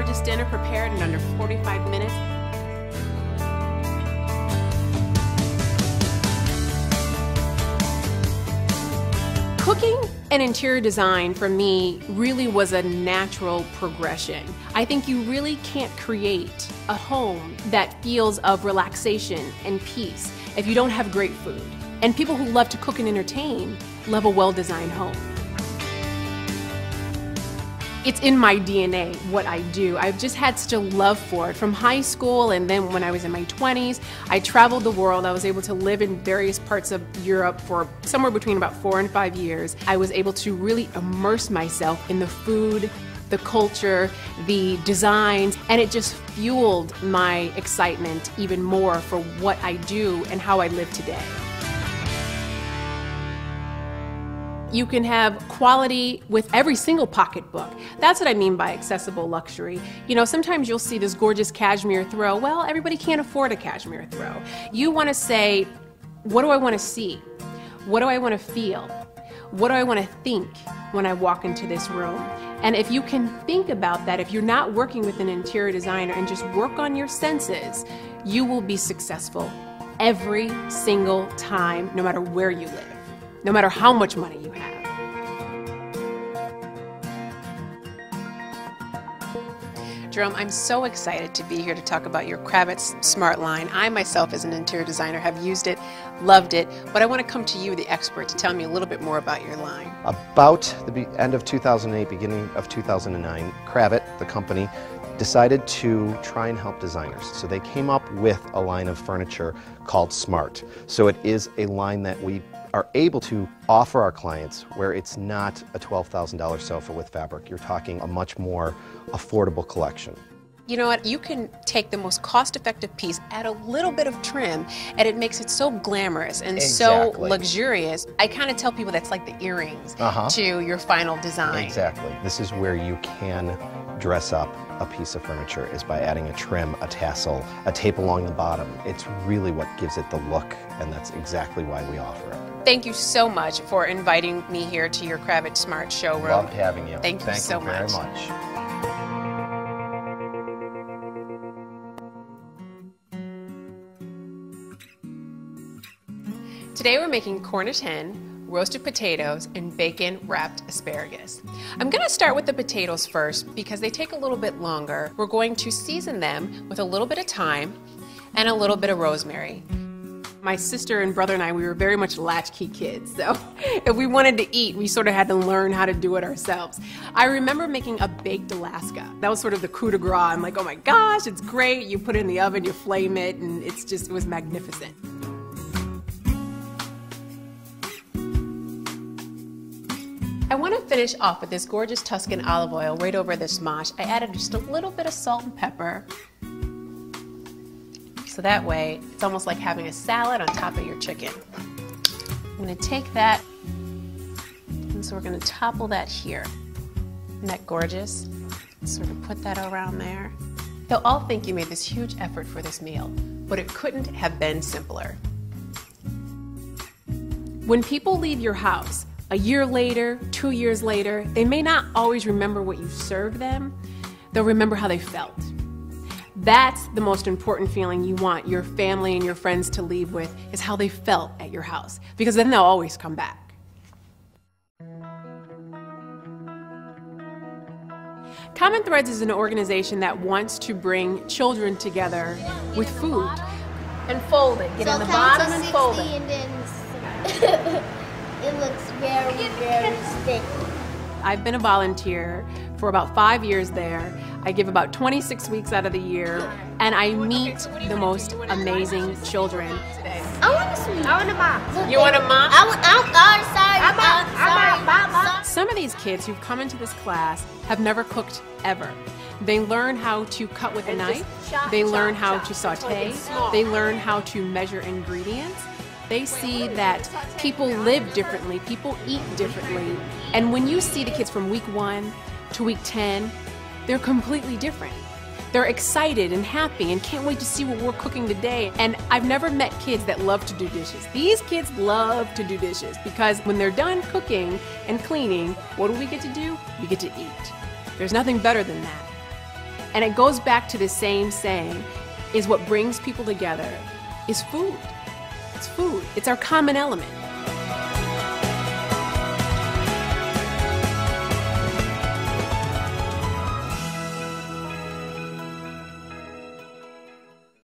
gorgeous dinner prepared in under 45 minutes. Cooking and interior design for me really was a natural progression. I think you really can't create a home that feels of relaxation and peace if you don't have great food. And people who love to cook and entertain love a well-designed home. It's in my DNA, what I do. I've just had such a love for it. From high school, and then when I was in my 20s, I traveled the world. I was able to live in various parts of Europe for somewhere between about 4 and 5 years. I was able to really immerse myself in the food, the culture, the designs, and it just fueled my excitement even more for what I do and how I live today. You can have quality with every single pocketbook. That's what I mean by accessible luxury. You know, sometimes you'll see this gorgeous cashmere throw. Well, everybody can't afford a cashmere throw. You want to say, what do I want to see? What do I want to feel? What do I want to think when I walk into this room? And if you can think about that, if you're not working with an interior designer and just work on your senses, you will be successful every single time, no matter where you live. No matter how much money you have. Jerome, I'm so excited to be here to talk about your Kravitz Smart line. I myself, as an interior designer, have used it, loved it, but I want to come to you, the expert, to tell me a little bit more about your line. About the end of 2008, beginning of 2009, Kravitz, the company, decided to try and help designers. So they came up with a line of furniture called Smart. So it is a line that we are able to offer our clients where it's not a $12,000 sofa with fabric. You're talking a much more affordable collection. You know what, you can take the most cost-effective piece, add a little bit of trim, and it makes it so glamorous and so luxurious. I kind of tell people that's like the earrings to your final design. Exactly. This is where you can dress up a piece of furniture, is by adding a trim, a tassel, a tape along the bottom. It's really what gives it the look, and that's exactly why we offer it. Thank you so much for inviting me here to your Kravitz Smart showroom. Loved having you. Thank you so much. Thank you very much. Today we're making Cornish hen, roasted potatoes, and bacon-wrapped asparagus. I'm going to start with the potatoes first because they take a little bit longer. We're going to season them with a little bit of thyme and a little bit of rosemary. My sister and brother and I, we were very much latchkey kids, so if we wanted to eat, we sort of had to learn how to do it ourselves. I remember making a baked Alaska. That was sort of the coup de grace. I'm like, oh my gosh, it's great. You put it in the oven, you flame it, and it was magnificent. I want to finish off with this gorgeous Tuscan olive oil right over this mosh. I added just a little bit of salt and pepper. So that way, it's almost like having a salad on top of your chicken. I'm going to take that, and so we're going to topple that here. Isn't that gorgeous? Sort of put that around there. They'll all think you made this huge effort for this meal, but it couldn't have been simpler. When people leave your house, a year later, 2 years later, they may not always remember what you served them. They'll remember how they felt. That's the most important feeling you want your family and your friends to leave with, is how they felt at your house, because then they'll always come back. Common Threads is an organization that wants to bring children together with food. And fold it. Get on the bottom and fold it. And then it looks very, very sticky. I've been a volunteer for about 5 years there. I give about 26 weeks out of the year, and I meet the most amazing children. I want a mop. You want a mop? Sorry. Some of these kids who've come into this class have never cooked ever. They learn how to cut with a knife. They learn how to saute. They learn how to measure ingredients. They see that people live differently, people eat differently. And when you see the kids from week 1 to week 10, they're completely different. They're excited and happy and can't wait to see what we're cooking today. And I've never met kids that love to do dishes. These kids love to do dishes because when they're done cooking and cleaning, what do we get to do? We get to eat. There's nothing better than that. And it goes back to the same saying, is what brings people together is food. It's food. It's our common element.